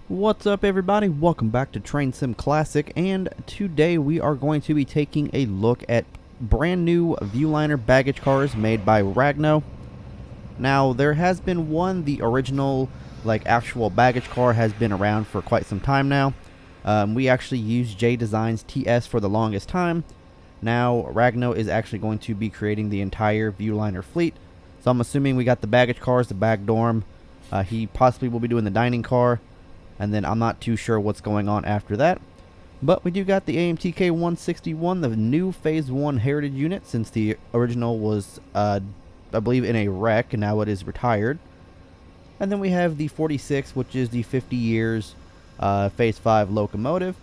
What's up, everybody? Welcome back to Train Sim Classic, and today we are going to be taking a look at brand new Viewliner baggage cars made by Ragno. Now, there has been one, the original actual baggage car has been around for quite some time now. We actually used J Designs TS for the longest time. Now Ragno is actually going to be creating the entire Viewliner fleet, so I'm assuming we got the baggage cars, the bag dorm. He possibly will be doing the dining car, and then I'm not too sure what's going on after that. But we do got the AMTK 161, the new Phase 1 heritage unit, since the original was, I believe, in a wreck, and now it is retired. And then we have the 46, which is the 50 years Phase 5 locomotive.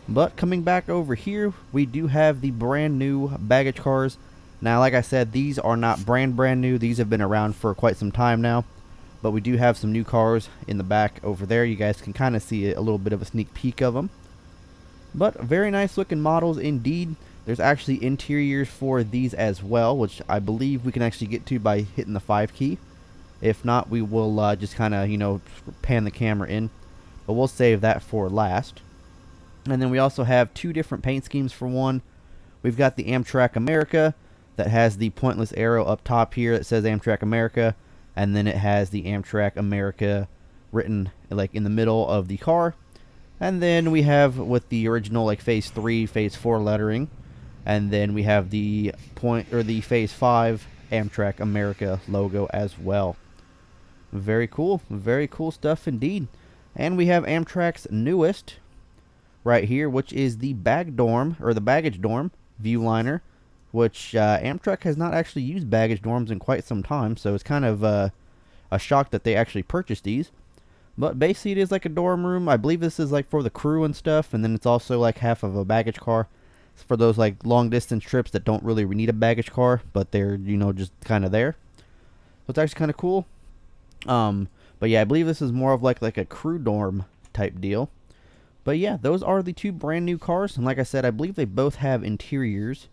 But coming back over here, we do have the brand new baggage cars. Now, like I said, these are not brand new. These have been around for quite some time now. But we do have some new cars in the back over there. You guys can kind of see a little bit of a sneak peek of them. But very nice looking models indeed. There's actually interiors for these as well, which I believe we can actually get to by hitting the 5 key. If not, we will just kind of, pan the camera in. But we'll save that for last. And then we also have two different paint schemes for one. We've got the Amtrak America that has the pointless arrow up top here that says Amtrak America. And then it has the Amtrak America written in the middle of the car. And then we have with the original Phase 3, Phase 4 lettering. And then we have the Phase 5 Amtrak America logo as well. Very cool stuff indeed. And we have Amtrak's newest right here, which is the baggage dorm Viewliner, which Amtrak has not actually used baggage dorms in quite some time, so it's kind of a shock that they actually purchased these. But basically it is like a dorm room. I believe this is for the crew and stuff, and then it's also half of a baggage car. It's for those long distance trips that don't really need a baggage car, but they're just kind of there. So it's actually kind of cool. But yeah, I believe this is more of like a crew dorm type deal. But yeah, those are the two brand new cars, and like I said, I believe they both have interiors.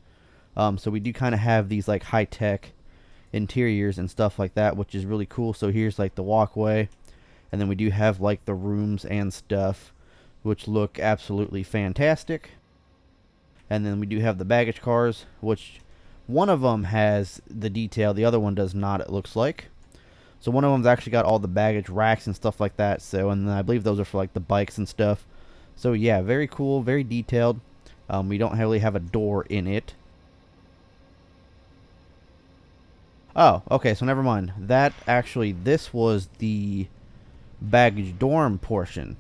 So we do kind of have these high-tech interiors and stuff like that, which is really cool. So here's the walkway, and then we do have the rooms and stuff, which look absolutely fantastic. And then we do have the baggage cars, which one of them has the detail, the other one does not, it looks like. So one of them's actually got all the baggage racks and stuff like that. So, and then I believe those are for the bikes and stuff. So yeah, very cool, very detailed. We don't really have a door in it. Oh, okay, so never mind. This was the baggage dorm portion.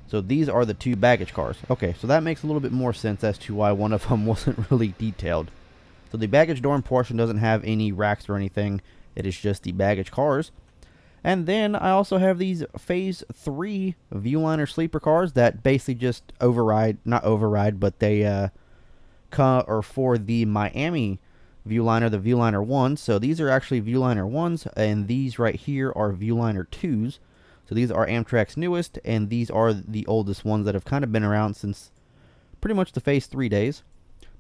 So these are the two baggage cars. Okay, so that makes a little bit more sense as to why one of them wasn't really detailed. So the baggage dorm portion doesn't have any racks or anything. It is just the baggage cars. And then I also have these Phase 3 Viewliner sleeper cars that basically just not override, but they are for the Miami Viewliner, the Viewliner 1s. So these are actually Viewliner 1s, and these right here are Viewliner 2s. So these are Amtrak's newest, and these are the oldest ones that have kind of been around since pretty much the Phase 3 days.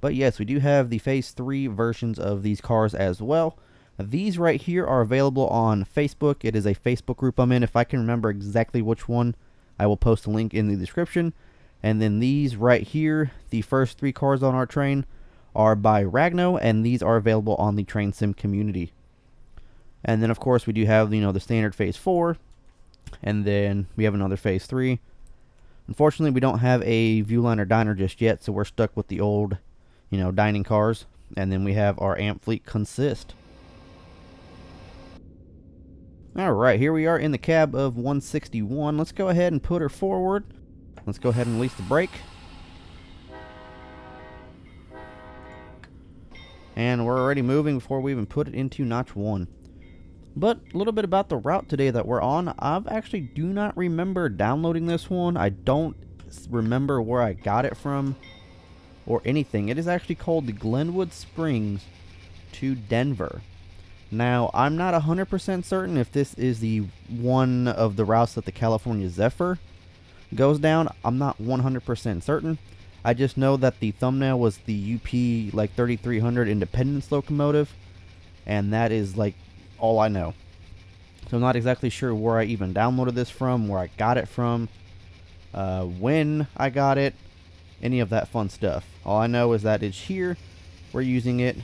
But yes, we do have the Phase 3 versions of these cars as well. These right here are available on Facebook. It is a Facebook group I'm in. If I can remember exactly which one, I will post a link in the description. And then these right here, the first 3 cars on our train, are by Ragno, and these are available on the Train Sim community. And then of course we do have the standard Phase 4, and then we have another Phase 3. Unfortunately, we don't have a Viewliner diner just yet, so we're stuck with the old dining cars. And then we have our amp fleet consist. Alright, here we are in the cab of 161. Let's go ahead and put her forward. Let's go ahead and release the brake. And we're already moving before we even put it into notch 1. But a little bit about the route today that we're on. I actually do not remember downloading this one. I don't remember where I got it from or anything. It is actually called the Glenwood Springs to Denver. Now, I'm not 100% certain if this is the one of the routes that the California Zephyr goes down. I'm not 100% certain. I just know that the thumbnail was the UP 3300 Independence locomotive, and that is all I know. So I'm not exactly sure where I even downloaded this from, where I got it from. when I got it, any of that fun stuff. All I know is that it's here, we're using it,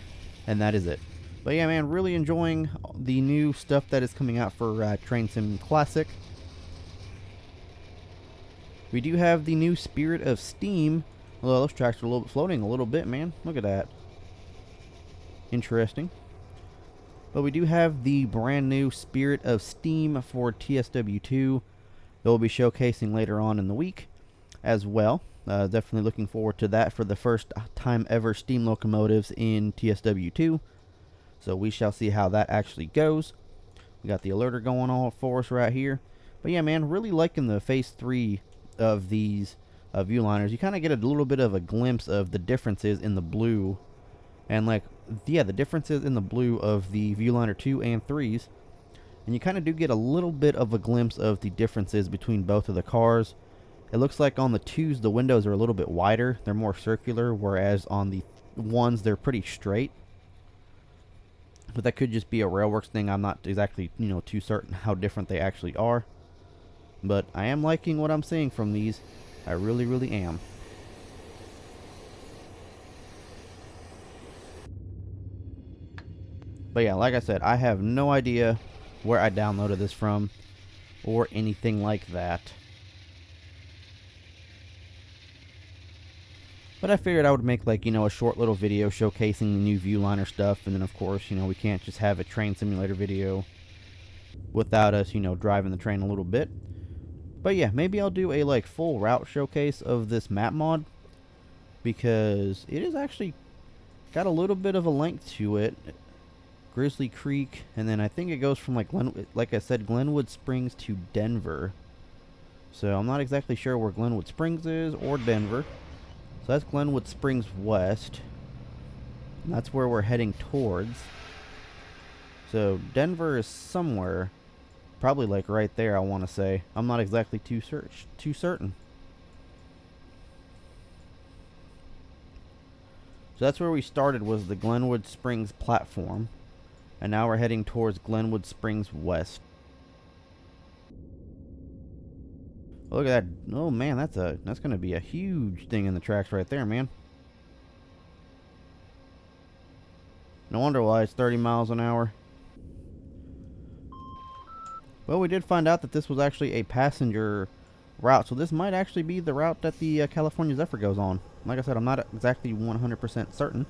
and that is it. But yeah, man, really enjoying the new stuff that is coming out for Train Sim Classic. We do have the new Spirit of Steam. Well, those tracks are a little bit floating a little bit, man. Look at that. Interesting. But we do have the brand new Spirit of Steam for TSW2. They'll be showcasing later on in the week as well. Definitely looking forward to that for the first time ever steam locomotives in TSW2. So we shall see how that actually goes. We got the alerter going on for us right here. But yeah, man, really liking the Phase 3 of these Viewliners. You kind of get a little bit of a glimpse of the differences in the blue. And like, yeah, the differences in the blue of the Viewliner 2 and 3s. And you kind of do get a little bit of a glimpse of the differences between both of the cars. It looks like on the 2s, the windows are a little bit wider. They're more circular, whereas on the 1s, they're pretty straight. But that could just be a Railworks thing. I'm not exactly, too certain how different they actually are. But I am liking what I'm seeing from these. I really, really am. But yeah, like I said, I have no idea where I downloaded this from or anything like that. But I figured I would make like, a short little video showcasing the new Viewliner stuff. And then of course, we can't just have a train simulator video without us, driving the train a little bit. But yeah, maybe I'll do a like full route showcase of this map mod, because it is actually got a little bit of a length to it. Grizzly Creek, and then I think it goes from like I said, Glenwood Springs to Denver. So I'm not exactly sure where Glenwood Springs is or Denver. So that's Glenwood Springs West. And that's where we're heading towards. So Denver is somewhere, probably like right there, I want to say. I'm not exactly too certain. So that's where we started, was the Glenwood Springs platform. And now we're heading towards Glenwood Springs West. Look at that. Oh man, that's going to be a huge thing in the tracks right there, man. No wonder why it's 30 miles an hour. Well, we did find out that this was actually a passenger route, so this might actually be the route that the California Zephyr goes on. Like I said, I'm not exactly 100% certain.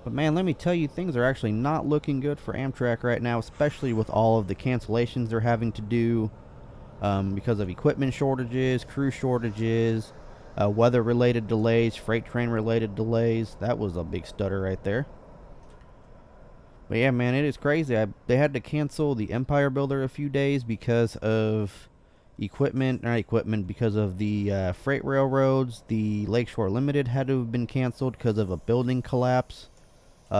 But man, let me tell you, things are actually not looking good for Amtrak right now, especially with all of the cancellations they're having to do because of equipment shortages, crew shortages, weather-related delays, freight train-related delays. That was a big stutter right there. But yeah, man, it is crazy. They had to cancel the Empire Builder a few days because of because of the freight railroads. The Lakeshore Limited had to have been canceled because of a building collapse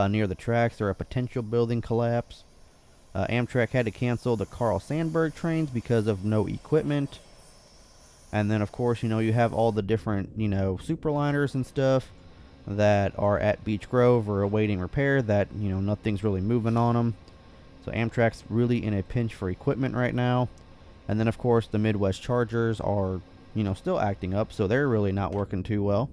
near the tracks, or a potential building collapse. Amtrak had to cancel the Carl Sandburg trains because of no equipment. And then, of course, you have all the different, superliners and stuff that are at Beech Grove or awaiting repair that, nothing's really moving on them. So Amtrak's really in a pinch for equipment right now. And then, of course, the Midwest Chargers are, still acting up, so they're really not working too well.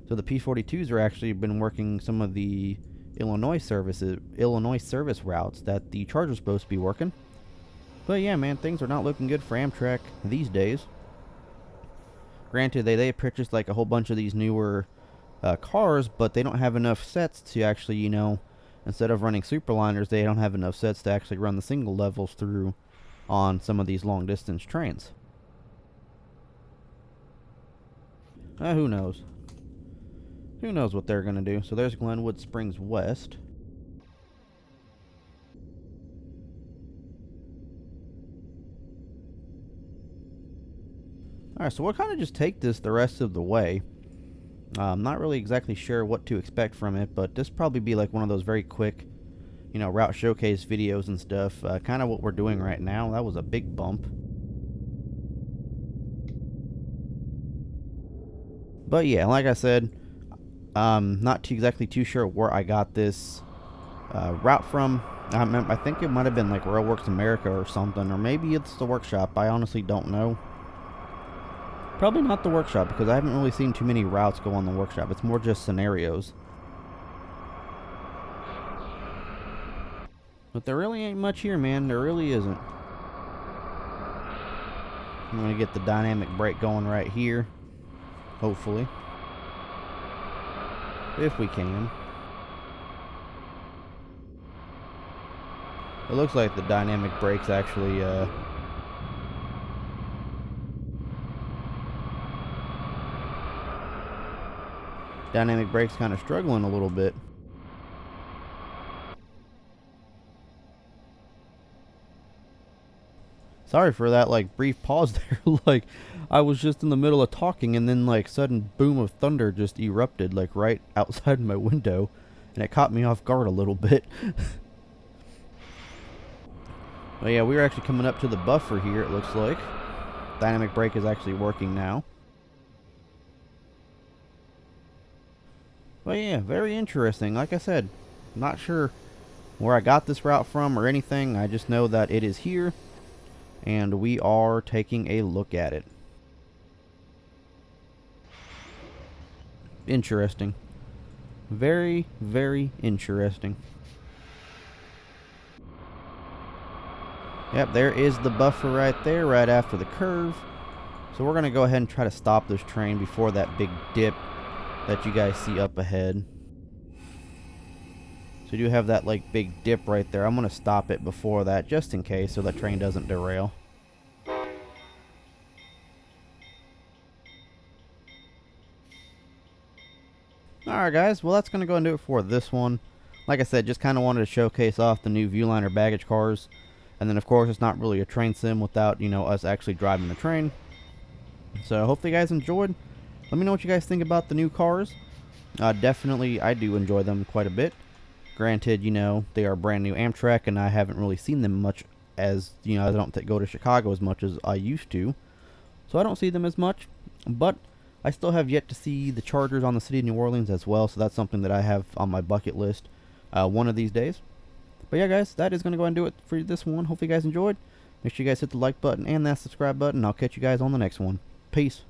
So the P42s are actually been working some of the Illinois service routes that the Charger's supposed to be working. But yeah, man, things are not looking good for Amtrak these days. Granted, they purchased like a whole bunch of these newer cars, but they don't have enough sets to actually, instead of running superliners, they don't have enough sets to actually run the single levels through on some of these long distance trains. Who knows? Who knows what they're going to do. So there's Glenwood Springs West. Alright, so we'll kind of just take this the rest of the way. I'm not really exactly sure what to expect from it, but this probably be like one of those very quick, route showcase videos and stuff. Kind of what we're doing right now. That was a big bump. But yeah, like I said, not exactly too sure where I got this route from. I think it might have been like Railworks America or something, or maybe it's the workshop. I honestly don't know. Probably not the workshop, because I haven't really seen too many routes go on the workshop. It's more just scenarios. But there really ain't much here, man. There really isn't. I'm going to get the dynamic brake going right here. Hopefully. If we can. It looks like the dynamic brake's actually, dynamic brake's kind of struggling a little bit. Sorry for that, like, brief pause there. Like, I was just in the middle of talking, and then, like, sudden boom of thunder just erupted, like, right outside my window. And it caught me off guard a little bit. But yeah, we're actually coming up to the buffer here, it looks like. Dynamic brake is actually working now. But yeah, very interesting. Like I said, not sure where I got this route from or anything. I just know that it is here. And we are taking a look at it. Interesting. Very, very interesting. Yep, there is the buffer right there, right after the curve. So we're going to go ahead and try to stop this train before that big dip that you guys see up ahead. So you do have that like big dip right there. I'm going to stop it before that just in case so that train doesn't derail. Alright guys, well that's going to go and do it for this one. Like I said, just kind of wanted to showcase off the new Viewliner baggage cars. And then of course it's not really a train sim without, you know, us actually driving the train. So hopefully you guys enjoyed. Let me know what you guys think about the new cars. Definitely, I do enjoy them quite a bit. Granted, you know, they are brand new Amtrak, and I haven't really seen them much as, you know, I don't go to Chicago as much as I used to. So I don't see them as much. But I still have yet to see the Chargers on the City of New Orleans as well. So that's something that I have on my bucket list one of these days. But yeah, guys, that is going to go and do it for this one. Hopefully you guys enjoyed. Make sure you guys hit the like button and that subscribe button. I'll catch you guys on the next one. Peace.